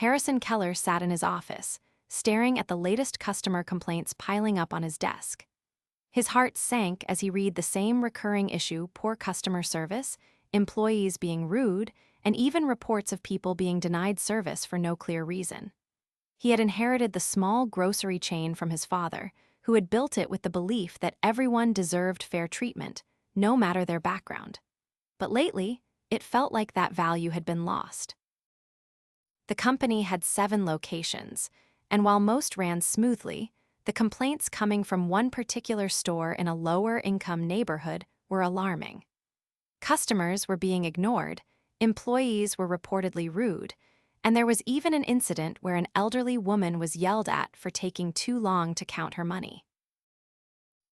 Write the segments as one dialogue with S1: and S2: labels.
S1: Harrison Keller sat in his office, staring at the latest customer complaints piling up on his desk. His heart sank as he read the same recurring issue: poor customer service, employees being rude, and even reports of people being denied service for no clear reason. He had inherited the small grocery chain from his father, who had built it with the belief that everyone deserved fair treatment, no matter their background. But lately, it felt like that value had been lost. The company had 7 locations, and while most ran smoothly, the complaints coming from one particular store in a lower-income neighborhood were alarming. Customers were being ignored, employees were reportedly rude, and there was even an incident where an elderly woman was yelled at for taking too long to count her money.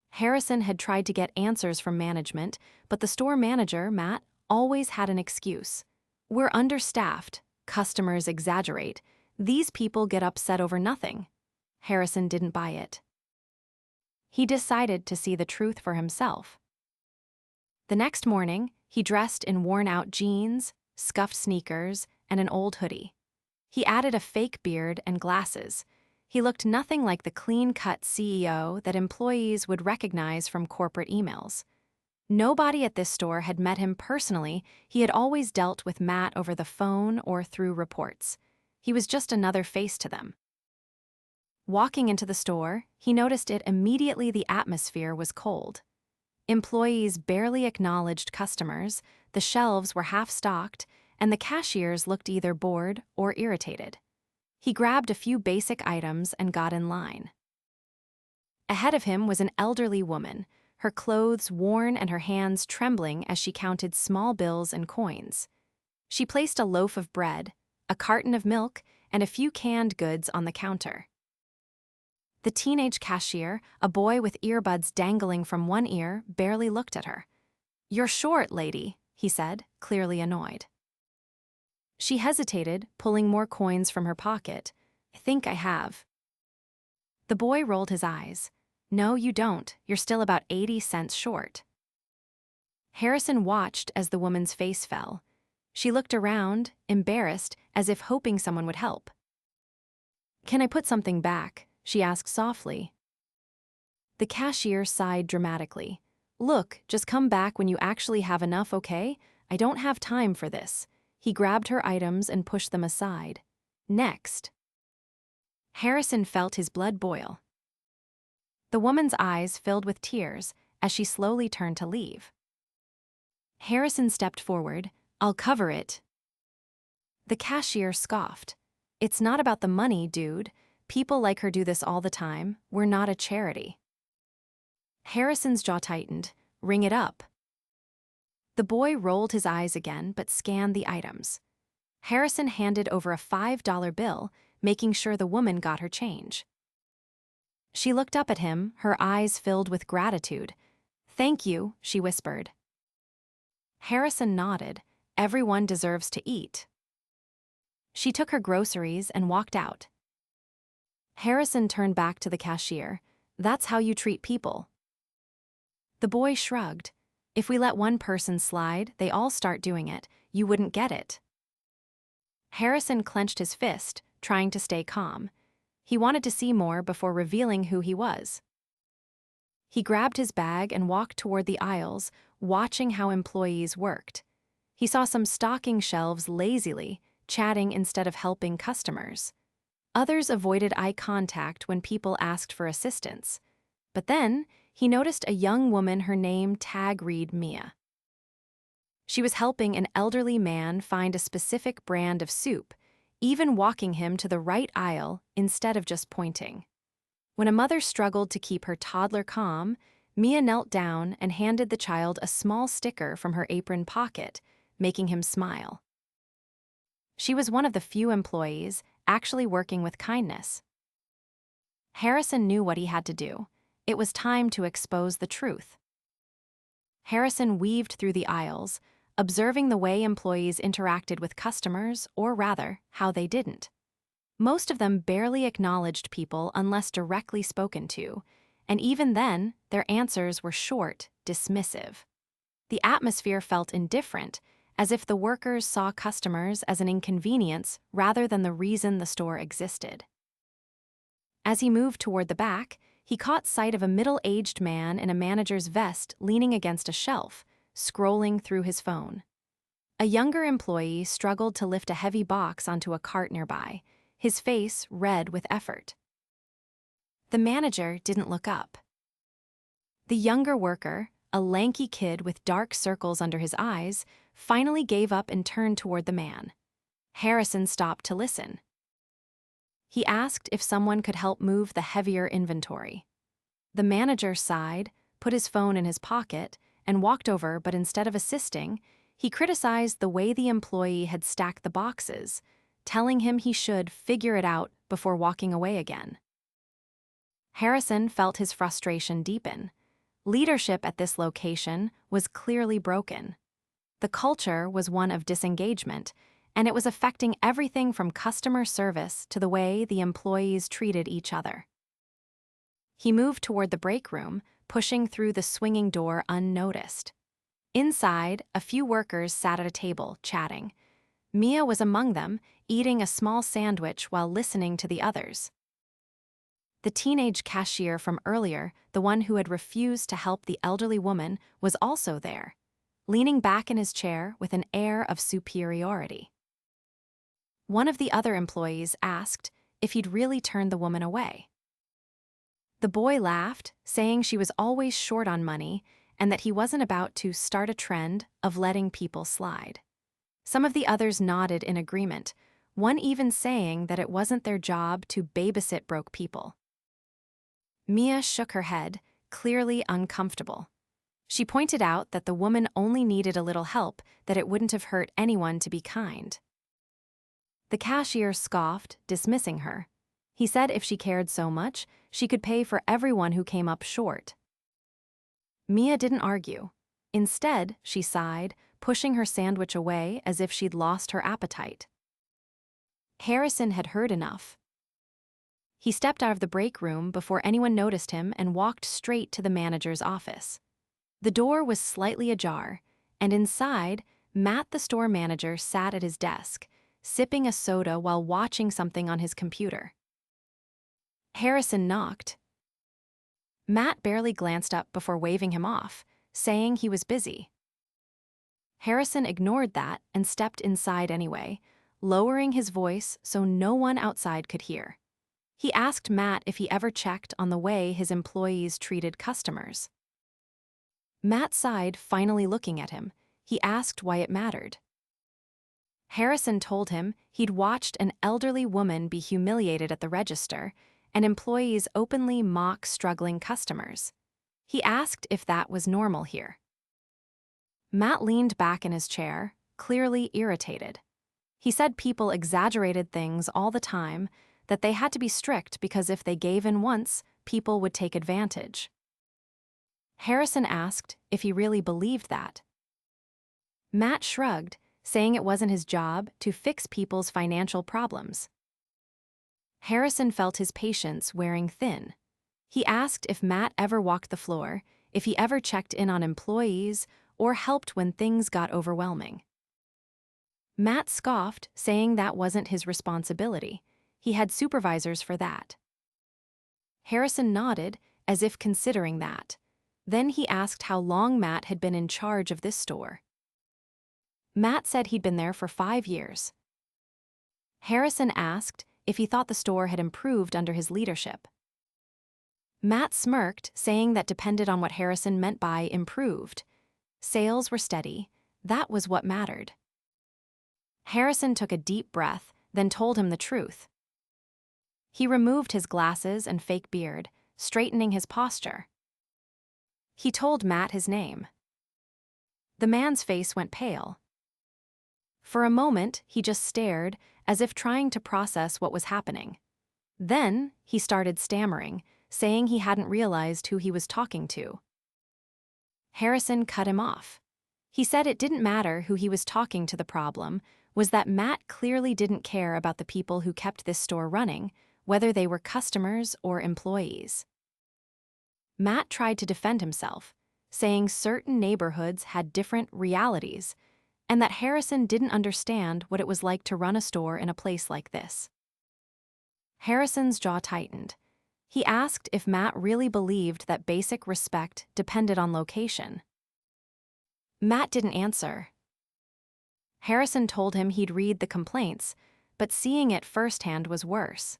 S1: Harrison had tried to get answers from management, but the store manager, Matt, always had an excuse. "We're understaffed, customers exaggerate, these people get upset over nothing." Harrison didn't buy it. He decided to see the truth for himself. The next morning, he dressed in worn-out jeans, scuffed sneakers, and an old hoodie. He added a fake beard and glasses. He looked nothing like the clean-cut CEO that employees would recognize from corporate emails. Nobody at this store had met him personally. He had always dealt with Matt over the phone or through reports. He was just another face to them. Walking into the store, he noticed immediately the atmosphere was cold. Employees barely acknowledged customers, the shelves were half-stocked, and the cashiers looked either bored or irritated. He grabbed a few basic items and got in line. Ahead of him was an elderly woman, her clothes worn and her hands trembling as she counted small bills and coins. She placed a loaf of bread, a carton of milk, and a few canned goods on the counter. The teenage cashier, a boy with earbuds dangling from one ear, barely looked at her. "You're short, lady," he said, clearly annoyed. She hesitated, pulling more coins from her pocket. "I think I have." The boy rolled his eyes. "No, you don't. You're still about 80 cents short." Harrison watched as the woman's face fell. She looked around, embarrassed, as if hoping someone would help. "Can I put something back?" she asked softly. The cashier sighed dramatically. "Look, just come back when you actually have enough, okay? I don't have time for this." He grabbed her items and pushed them aside. "Next." Harrison felt his blood boil. The woman's eyes filled with tears as she slowly turned to leave. Harrison stepped forward. "I'll cover it." The cashier scoffed. "It's not about the money, dude. People like her do this all the time. We're not a charity." Harrison's jaw tightened. "Ring it up." The boy rolled his eyes again but scanned the items. Harrison handed over a $5 bill, making sure the woman got her change. She looked up at him, her eyes filled with gratitude. "Thank you," she whispered. Harrison nodded. "Everyone deserves to eat." She took her groceries and walked out. Harrison turned back to the cashier. "That's how you treat people." The boy shrugged. "If we let one person slide, they all start doing it. You wouldn't get it." Harrison clenched his fist, trying to stay calm. He wanted to see more before revealing who he was. He grabbed his bag and walked toward the aisles, watching how employees worked. He saw some stocking shelves lazily, chatting instead of helping customers. Others avoided eye contact when people asked for assistance. But then, he noticed a young woman her name tag-read Mia. She was helping an elderly man find a specific brand of soup, even walking him to the right aisle instead of just pointing. When a mother struggled to keep her toddler calm, Mia knelt down and handed the child a small sticker from her apron pocket, making him smile. She was one of the few employees actually working with kindness. Harrison knew what he had to do. It was time to expose the truth. Harrison weaved through the aisles, observing the way employees interacted with customers, or rather, how they didn't. Most of them barely acknowledged people unless directly spoken to, and even then, their answers were short, dismissive. The atmosphere felt indifferent, as if the workers saw customers as an inconvenience rather than the reason the store existed. As he moved toward the back, he caught sight of a middle-aged man in a manager's vest leaning against a shelf, scrolling through his phone. A younger employee struggled to lift a heavy box onto a cart nearby, his face red with effort. The manager didn't look up. The younger worker, a lanky kid with dark circles under his eyes, finally gave up and turned toward the man. Harrison stopped to listen. He asked if someone could help move the heavier inventory. The manager sighed, put his phone in his pocket, and walked over, but instead of assisting, he criticized the way the employee had stacked the boxes, telling him he should figure it out before walking away again. Harrison felt his frustration deepen. Leadership at this location was clearly broken. The culture was one of disengagement, and it was affecting everything from customer service to the way the employees treated each other. He moved toward the break room, pushing through the swinging door unnoticed. Inside, a few workers sat at a table, chatting. Mia was among them, eating a small sandwich while listening to the others. The teenage cashier from earlier, the one who had refused to help the elderly woman, was also there, leaning back in his chair with an air of superiority. One of the other employees asked if he'd really turned the woman away. The boy laughed, saying she was always short on money and that he wasn't about to start a trend of letting people slide. Some of the others nodded in agreement, one even saying that it wasn't their job to babysit broke people. Mia shook her head, clearly uncomfortable. She pointed out that the woman only needed a little help, that it wouldn't have hurt anyone to be kind. The cashier scoffed, dismissing her. He said if she cared so much, she could pay for everyone who came up short. Mia didn't argue. Instead, she sighed, pushing her sandwich away as if she'd lost her appetite. Harrison had heard enough. He stepped out of the break room before anyone noticed him and walked straight to the manager's office. The door was slightly ajar, and inside, Matt, the store manager, sat at his desk, sipping a soda while watching something on his computer. Harrison knocked. Matt barely glanced up before waving him off, saying he was busy. Harrison ignored that and stepped inside anyway, lowering his voice so no one outside could hear. He asked Matt if he ever checked on the way his employees treated customers. Matt sighed, finally looking at him. He asked why it mattered. Harrison told him he'd watched an elderly woman be humiliated at the register and employees openly mock struggling customers. He asked if that was normal here. Matt leaned back in his chair, clearly irritated. He said people exaggerated things all the time, that they had to be strict because if they gave in once, people would take advantage. Harrison asked if he really believed that. Matt shrugged, saying it wasn't his job to fix people's financial problems. Harrison felt his patience wearing thin. He asked if Matt ever walked the floor, if he ever checked in on employees, or helped when things got overwhelming. Matt scoffed, saying that wasn't his responsibility. He had supervisors for that. Harrison nodded, as if considering that. Then he asked how long Matt had been in charge of this store. Matt said he'd been there for 5 years. Harrison asked if he thought the store had improved under his leadership. Matt smirked, saying that depended on what Harrison meant by improved. Sales were steady. That was what mattered. Harrison took a deep breath, then told him the truth. He removed his glasses and fake beard, straightening his posture. He told Matt his name. The man's face went pale. For a moment, he just stared, as if trying to process what was happening. Then, he started stammering, saying he hadn't realized who he was talking to. Harrison cut him off. He said it didn't matter who he was talking to. The problem was that Matt clearly didn't care about the people who kept this store running, whether they were customers or employees. Matt tried to defend himself, saying certain neighborhoods had different realities, and that Harrison didn't understand what it was like to run a store in a place like this. Harrison's jaw tightened. He asked if Matt really believed that basic respect depended on location. Matt didn't answer. Harrison told him he'd read the complaints, but seeing it firsthand was worse.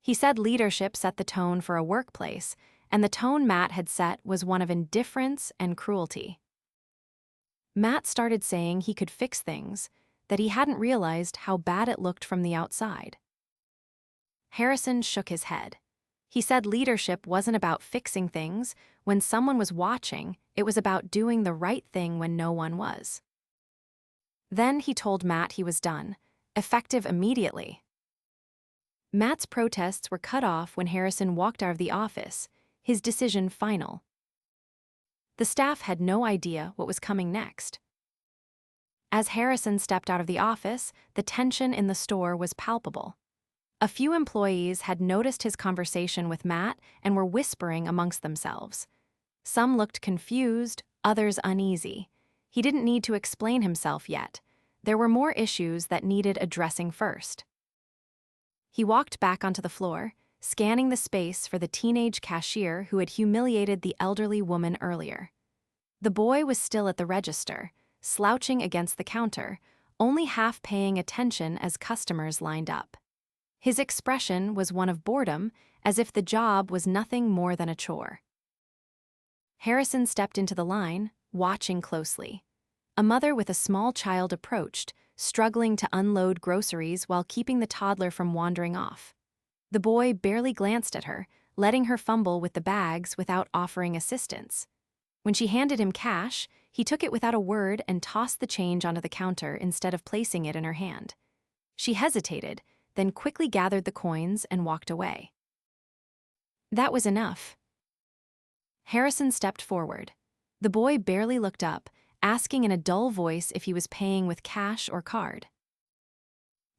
S1: He said leadership set the tone for a workplace, and the tone Matt had set was one of indifference and cruelty. Matt started saying he could fix things, that he hadn't realized how bad it looked from the outside. Harrison shook his head. He said leadership wasn't about fixing things. When someone was watching, it was about doing the right thing when no one was. Then he told Matt he was done, effective immediately. Matt's protests were cut off when Harrison walked out of the office, his decision final. The staff had no idea what was coming next. As Harrison stepped out of the office, the tension in the store was palpable. A few employees had noticed his conversation with Matt and were whispering amongst themselves. Some looked confused, others uneasy. He didn't need to explain himself yet. There were more issues that needed addressing first. He walked back onto the floor, scanning the space for the teenage cashier who had humiliated the elderly woman earlier. The boy was still at the register, slouching against the counter, only half paying attention as customers lined up. His expression was one of boredom, as if the job was nothing more than a chore. Harrison stepped into the line, watching closely. A mother with a small child approached, struggling to unload groceries while keeping the toddler from wandering off. The boy barely glanced at her, letting her fumble with the bags without offering assistance. When she handed him cash, he took it without a word and tossed the change onto the counter instead of placing it in her hand. She hesitated, then quickly gathered the coins and walked away. That was enough. Harrison stepped forward. The boy barely looked up, asking in a dull voice if he was paying with cash or card.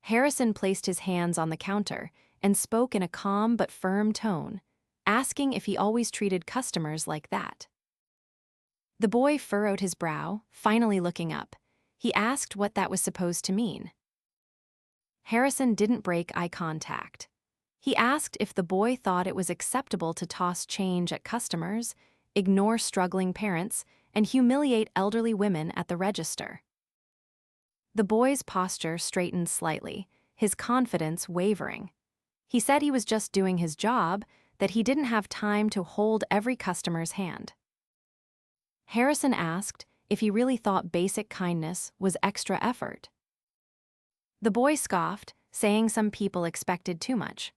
S1: Harrison placed his hands on the counter and spoke in a calm but firm tone, asking if he always treated customers like that. The boy furrowed his brow, finally looking up. He asked what that was supposed to mean. Harrison didn't break eye contact. He asked if the boy thought it was acceptable to toss change at customers, ignore struggling parents, and humiliate elderly women at the register. The boy's posture straightened slightly, his confidence wavering. He said he was just doing his job, that he didn't have time to hold every customer's hand. Harrison asked if he really thought basic kindness was extra effort. The boy scoffed, saying some people expected too much.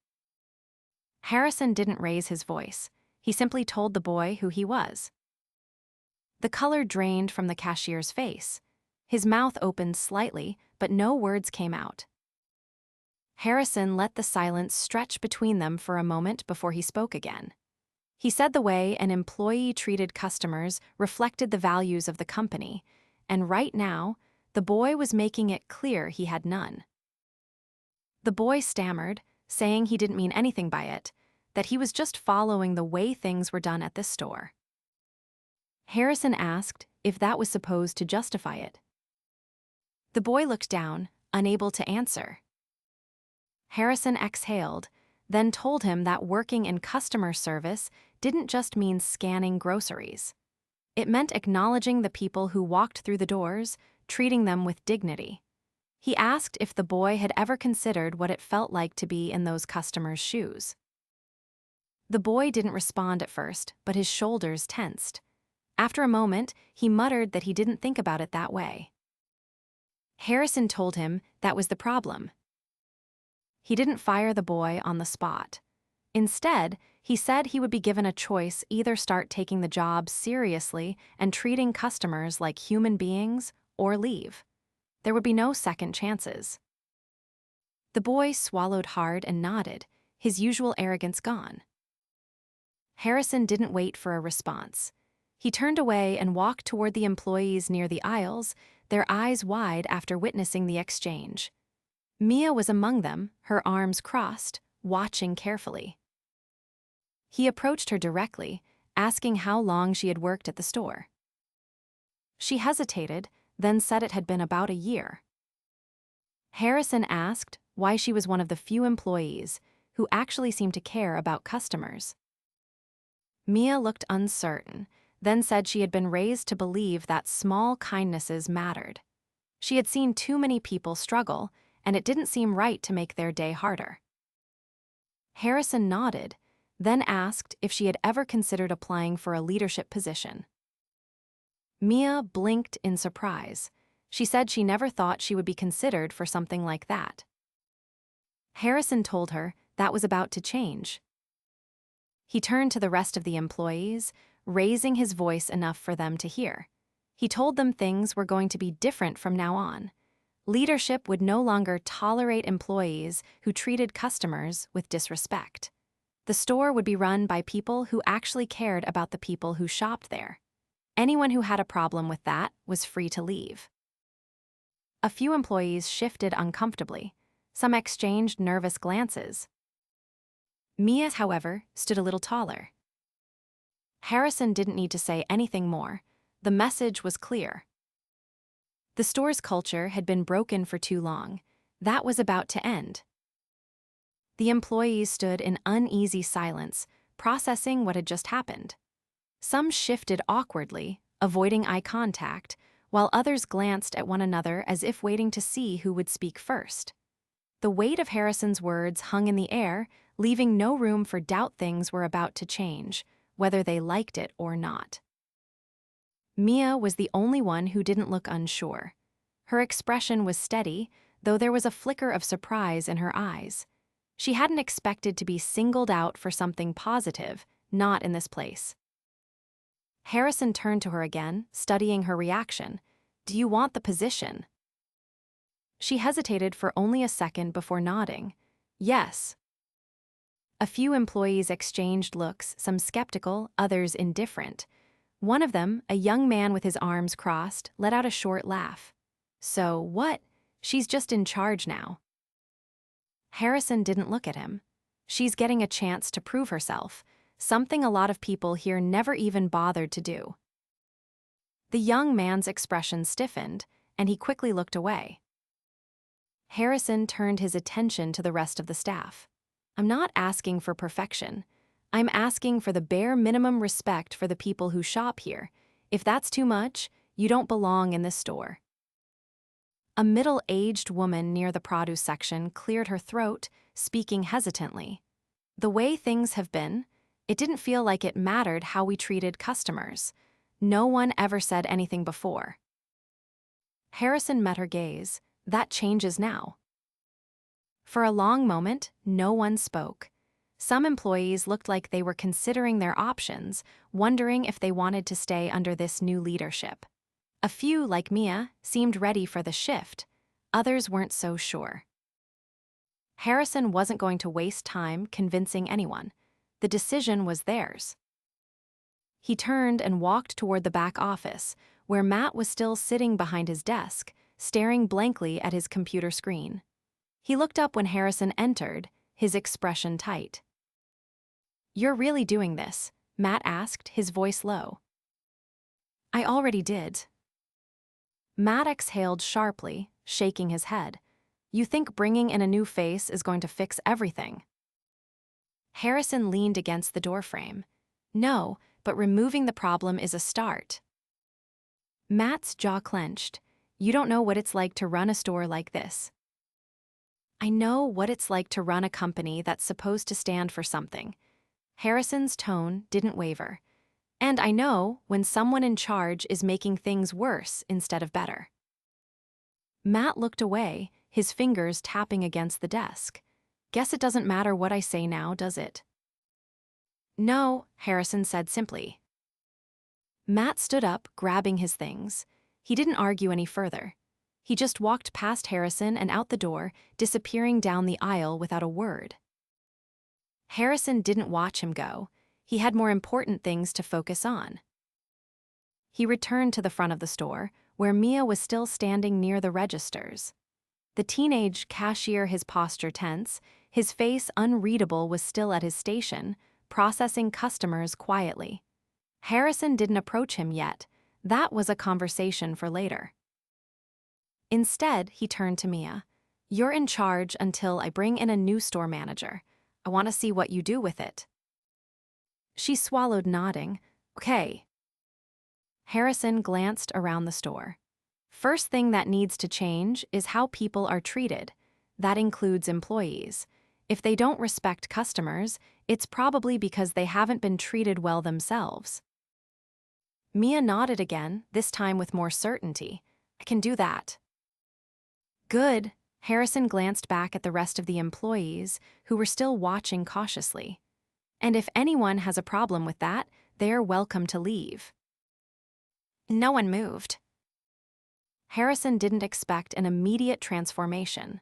S1: Harrison didn't raise his voice. He simply told the boy who he was. The color drained from the cashier's face. His mouth opened slightly, but no words came out. Harrison let the silence stretch between them for a moment before he spoke again. He said the way an employee treated customers reflected the values of the company, and right now, the boy was making it clear he had none. The boy stammered, saying he didn't mean anything by it, that he was just following the way things were done at this store. Harrison asked if that was supposed to justify it. The boy looked down, unable to answer. Harrison exhaled, then told him that working in customer service didn't just mean scanning groceries. It meant acknowledging the people who walked through the doors, treating them with dignity. He asked if the boy had ever considered what it felt like to be in those customers' shoes. The boy didn't respond at first, but his shoulders tensed. After a moment, he muttered that he didn't think about it that way. Harrison told him that was the problem. He didn't fire the boy on the spot. Instead, he said he would be given a choice: either start taking the job seriously and treating customers like human beings, or leave. There would be no second chances. The boy swallowed hard and nodded, his usual arrogance gone. Harrison didn't wait for a response. He turned away and walked toward the employees near the aisles, their eyes wide after witnessing the exchange. Mia was among them, her arms crossed, watching carefully. He approached her directly, asking how long she had worked at the store. She hesitated, then said it had been about a year. Harrison asked why she was one of the few employees who actually seemed to care about customers. Mia looked uncertain, then said she had been raised to believe that small kindnesses mattered. She had seen too many people struggle, and it didn't seem right to make their day harder. Harrison nodded, then asked if she had ever considered applying for a leadership position. Mia blinked in surprise. She said she never thought she would be considered for something like that. Harrison told her that was about to change. He turned to the rest of the employees, raising his voice enough for them to hear. He told them things were going to be different from now on. Leadership would no longer tolerate employees who treated customers with disrespect. The store would be run by people who actually cared about the people who shopped there. Anyone who had a problem with that was free to leave. A few employees shifted uncomfortably. Some exchanged nervous glances. Mia, however, stood a little taller. Harrison didn't need to say anything more. The message was clear. The store's culture had been broken for too long. That was about to end. The employees stood in uneasy silence, processing what had just happened. Some shifted awkwardly, avoiding eye contact, while others glanced at one another as if waiting to see who would speak first. The weight of Harrison's words hung in the air, leaving no room for doubt things were about to change, whether they liked it or not. Mia was the only one who didn't look unsure. Her expression was steady, though there was a flicker of surprise in her eyes. She hadn't expected to be singled out for something positive, not in this place. Harrison turned to her again, studying her reaction. "Do you want the position?" She hesitated for only a second before nodding. "Yes." A few employees exchanged looks, some skeptical, others indifferent. One of them, a young man with his arms crossed, let out a short laugh. "So what? She's just in charge now." Harrison didn't look at him. "She's getting a chance to prove herself, something a lot of people here never even bothered to do." The young man's expression stiffened, and he quickly looked away. Harrison turned his attention to the rest of the staff. "I'm not asking for perfection. I'm asking for the bare minimum respect for the people who shop here. If that's too much, you don't belong in this store." A middle-aged woman near the produce section cleared her throat, speaking hesitantly. "The way things have been, it didn't feel like it mattered how we treated customers. No one ever said anything before." Harrison met her gaze. "That changes now." For a long moment, no one spoke. Some employees looked like they were considering their options, wondering if they wanted to stay under this new leadership. A few, like Mia, seemed ready for the shift. Others weren't so sure. Harrison wasn't going to waste time convincing anyone. The decision was theirs. He turned and walked toward the back office, where Matt was still sitting behind his desk, staring blankly at his computer screen. He looked up when Harrison entered, his expression tight. "You're really doing this?" Matt asked, his voice low. "I already did." Matt exhaled sharply, shaking his head. "You think bringing in a new face is going to fix everything?" Harrison leaned against the doorframe. "No, but removing the problem is a start." Matt's jaw clenched. "You don't know what it's like to run a store like this." "I know what it's like to run a company that's supposed to stand for something." Harrison's tone didn't waver. "And I know when someone in charge is making things worse instead of better." Matt looked away, his fingers tapping against the desk. "Guess it doesn't matter what I say now, does it?" "No," Harrison said simply. Matt stood up, grabbing his things. He didn't argue any further. He just walked past Harrison and out the door, disappearing down the aisle without a word. Harrison didn't watch him go. He had more important things to focus on. He returned to the front of the store, where Mia was still standing near the registers. The teenage cashier, his posture tense, his face unreadable, was still at his station, processing customers quietly. Harrison didn't approach him yet. That was a conversation for later. Instead, he turned to Mia. "You're in charge until I bring in a new store manager. I want to see what you do with it." She swallowed, nodding. "Okay." Harrison glanced around the store. First thing that needs to change is how people are treated. That includes employees. If they don't respect customers, it's probably because they haven't been treated well themselves. Mia nodded again, this time with more certainty. "I can do that." "Good." Harrison glanced back at the rest of the employees, who were still watching cautiously. "And if anyone has a problem with that, they're welcome to leave." No one moved. Harrison didn't expect an immediate transformation.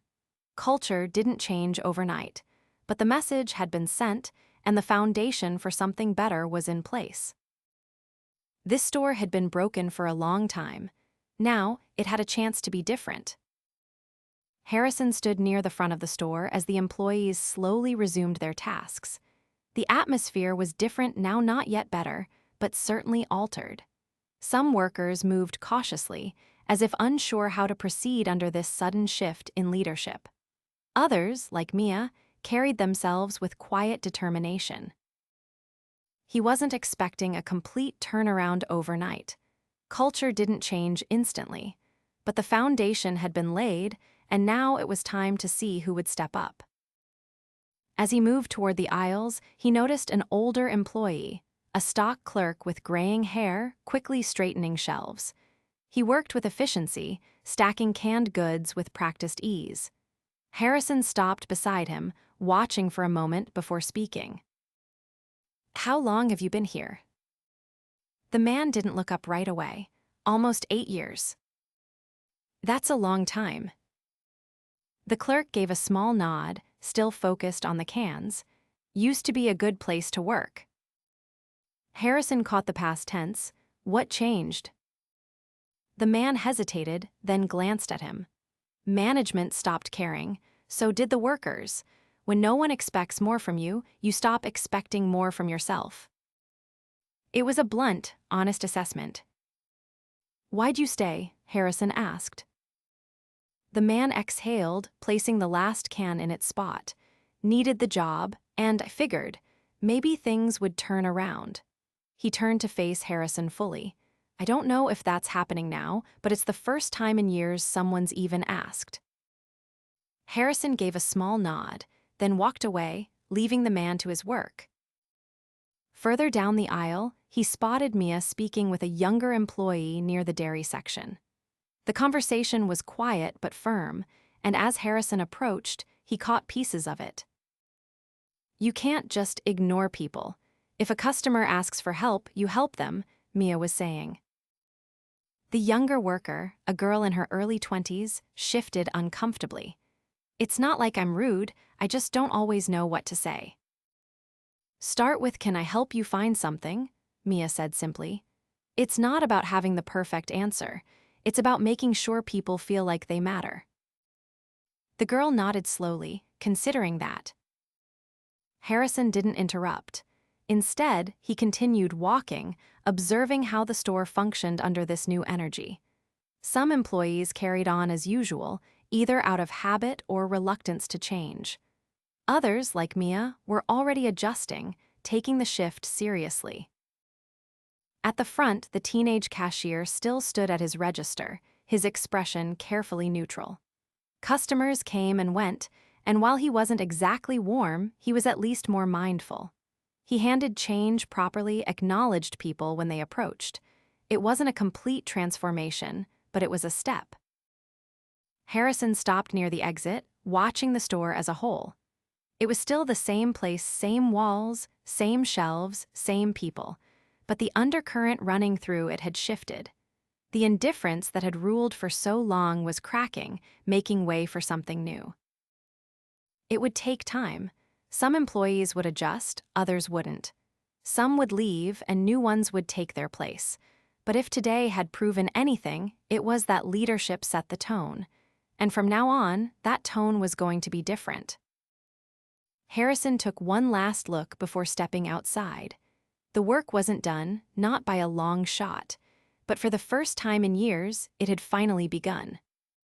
S1: Culture didn't change overnight, but the message had been sent, and the foundation for something better was in place. This store had been broken for a long time. Now, it had a chance to be different. Harrison stood near the front of the store as the employees slowly resumed their tasks. The atmosphere was different now, not yet better, but certainly altered. Some workers moved cautiously, as if unsure how to proceed under this sudden shift in leadership. Others, like Mia, carried themselves with quiet determination. He wasn't expecting a complete turnaround overnight. Culture didn't change instantly, but the foundation had been laid, and now it was time to see who would step up. As he moved toward the aisles, he noticed an older employee, a stock clerk with graying hair, quickly straightening shelves. He worked with efficiency, stacking canned goods with practiced ease. Harrison stopped beside him, watching for a moment before speaking. "How long have you been here?" The man didn't look up right away. "Almost 8 years." "That's a long time." The clerk gave a small nod, still focused on the cans. "Used to be a good place to work." Harrison caught the past tense. "What changed?" The man hesitated, then glanced at him. "Management stopped caring. So did the workers. When no one expects more from you, you stop expecting more from yourself." It was a blunt, honest assessment. "Why'd you stay?" Harrison asked. The man exhaled, placing the last can in its spot. "Needed the job, and I figured, maybe things would turn around." He turned to face Harrison fully. "I don't know if that's happening now, but it's the first time in years someone's even asked." Harrison gave a small nod, then walked away, leaving the man to his work. Further down the aisle, he spotted Mia speaking with a younger employee near the dairy section. The conversation was quiet but firm, and as Harrison approached, he caught pieces of it. "You can't just ignore people. If a customer asks for help, you help them," Mia was saying. The younger worker, a girl in her early 20s, shifted uncomfortably. "It's not like I'm rude, I just don't always know what to say." "Start with 'Can I help you find something?'" Mia said simply. "It's not about having the perfect answer. It's about making sure people feel like they matter." The girl nodded slowly, considering that. Harrison didn't interrupt. Instead, he continued walking, observing how the store functioned under this new energy. Some employees carried on as usual, either out of habit or reluctance to change. Others, like Mia, were already adjusting, taking the shift seriously. At the front, the teenage cashier still stood at his register, his expression carefully neutral. Customers came and went, and while he wasn't exactly warm, he was at least more mindful. He handed change properly, acknowledged people when they approached. It wasn't a complete transformation, but it was a step. Harrison stopped near the exit, watching the store as a whole. It was still the same place, same walls, same shelves, same people, but the undercurrent running through it had shifted. The indifference that had ruled for so long was cracking, making way for something new. It would take time. Some employees would adjust, others wouldn't. Some would leave, and new ones would take their place. But if today had proven anything, it was that leadership set the tone. And from now on, that tone was going to be different. Harrison took one last look before stepping outside. The work wasn't done, not by a long shot. But for the first time in years, it had finally begun.